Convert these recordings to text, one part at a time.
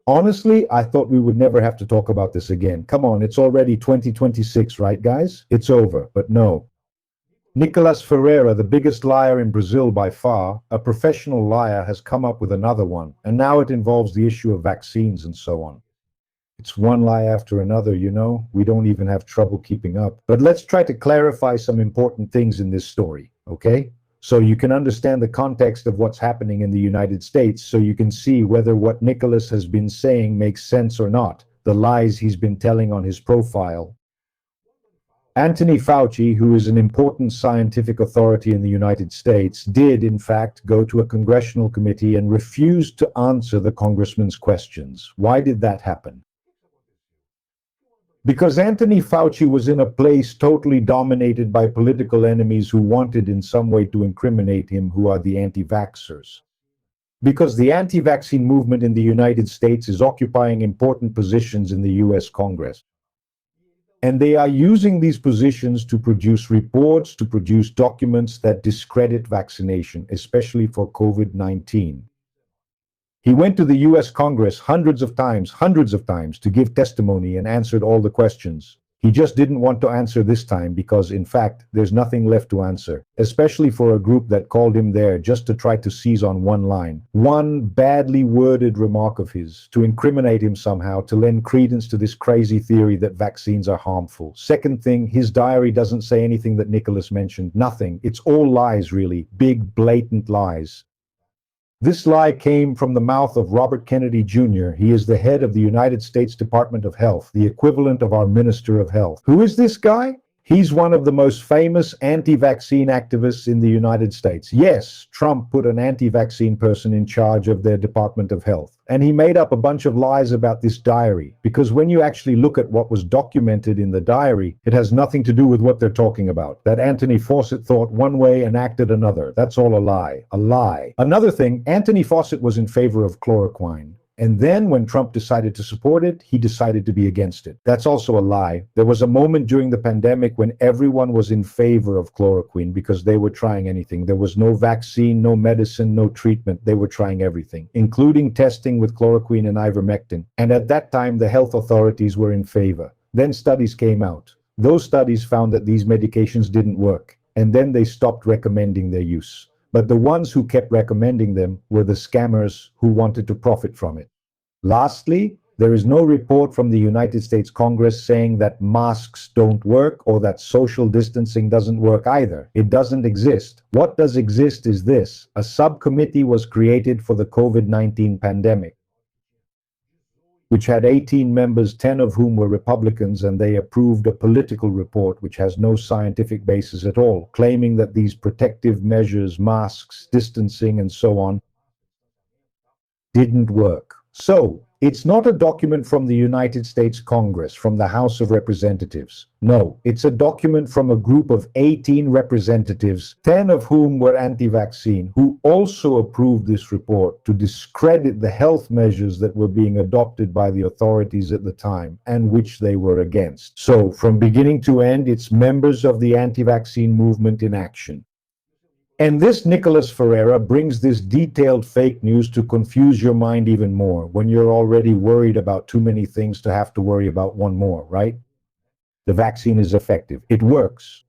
Honestly, I thought we would never have to talk about this again. Come on, it's already 2026, right, guys? It's over. But no. Nicolas Ferreira, the biggest liar in Brazil by far, a professional liar, has come up with another one, and now it involves the issue of vaccines and so on. It's one lie after another, you know. We don't even have trouble keeping up. But let's try to clarify some important things in this story, okay? So you can understand the context of what's happening in the United States, so you can see whether what Nicholas has been saying makes sense or not, the lies he's been telling on his profile. Anthony Fauci, who is an important scientific authority in the United States, did, in fact, go to a congressional committee and refused to answer the congressman's questions. Why did that happen? Because Anthony Fauci was in a place totally dominated by political enemies who wanted in some way to incriminate him, who are the anti-vaxxers. Because the anti-vaccine movement in the United States is occupying important positions in the US Congress. And they are using these positions to produce reports, to produce documents that discredit vaccination, especially for COVID-19. He went to the US Congress hundreds of times to give testimony and answered all the questions. He just didn't want to answer this time because, in fact, there's nothing left to answer, especially for a group that called him there just to try to seize on one line, one badly worded remark of his, to incriminate him somehow, to lend credence to this crazy theory that vaccines are harmful. Second thing, his diary doesn't say anything that Nicholas mentioned. Nothing. It's all lies, really. Big, blatant lies. This lie came from the mouth of Robert Kennedy Jr. He is the head of the United States Department of Health, the equivalent of our Minister of Health. Who is this guy? He's one of the most famous anti-vaccine activists in the United States. Yes, Trump put an anti-vaccine person in charge of their Department of Health. And he made up a bunch of lies about this diary, because when you actually look at what was documented in the diary, it has nothing to do with what they're talking about. That Anthony Fauci thought one way and acted another. That's all a lie. A lie. Another thing, Anthony Fauci was in favor of chloroquine. And then when Trump decided to support it, he decided to be against it. That's also a lie. There was a moment during the pandemic when everyone was in favor of chloroquine because they were trying anything. There was no vaccine, no medicine, no treatment. They were trying everything, including testing with chloroquine and ivermectin. And at that time, the health authorities were in favor. Then studies came out. Those studies found that these medications didn't work. And then they stopped recommending their use. But the ones who kept recommending them were the scammers who wanted to profit from it. Lastly, there is no report from the United States Congress saying that masks don't work or that social distancing doesn't work either. It doesn't exist. What does exist is this: a subcommittee was created for the COVID-19 pandemic, which had 18 members, 10 of whom were Republicans, and they approved a political report which has no scientific basis at all, claiming that these protective measures, masks, distancing, and so on, didn't work. So, it's not a document from the United States Congress, from the House of Representatives. No, it's a document from a group of 18 representatives, 10 of whom were anti-vaccine, who also approved this report to discredit the health measures that were being adopted by the authorities at the time and which they were against. So, from beginning to end, it's members of the anti-vaccine movement in action. And this Nicolas Ferreira brings this detailed fake news to confuse your mind even more when you're already worried about too many things to have to worry about one more, right? The vaccine is effective. It works.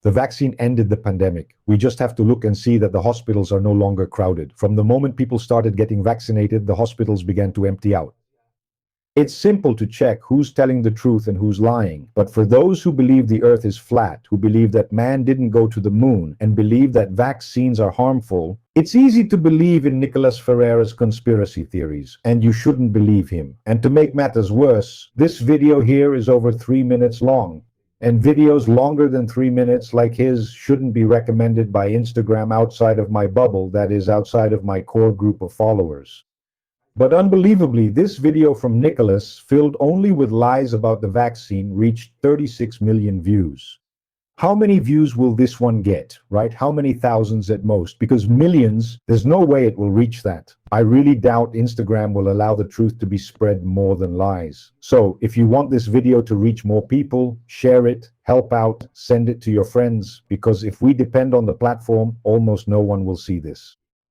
The vaccine ended the pandemic. We just have to look and see that the hospitals are no longer crowded. From the moment people started getting vaccinated, the hospitals began to empty out. It's simple to check who's telling the truth and who's lying. But for those who believe the earth is flat, who believe that man didn't go to the moon, and believe that vaccines are harmful, it's easy to believe in Nicolas Ferreira's conspiracy theories, and you shouldn't believe him. And to make matters worse, this video here is over 3 minutes long. And videos longer than 3 minutes like his shouldn't be recommended by Instagram outside of my bubble, that is, outside of my core group of followers. But unbelievably, this video from Nicholas, filled only with lies about the vaccine, reached 36 million views. How many views will this one get, right? How many thousands at most? Because millions, there's no way it will reach that. I really doubt Instagram will allow the truth to be spread more than lies. So if you want this video to reach more people, share it, help out, send it to your friends, because if we depend on the platform, almost no one will see this.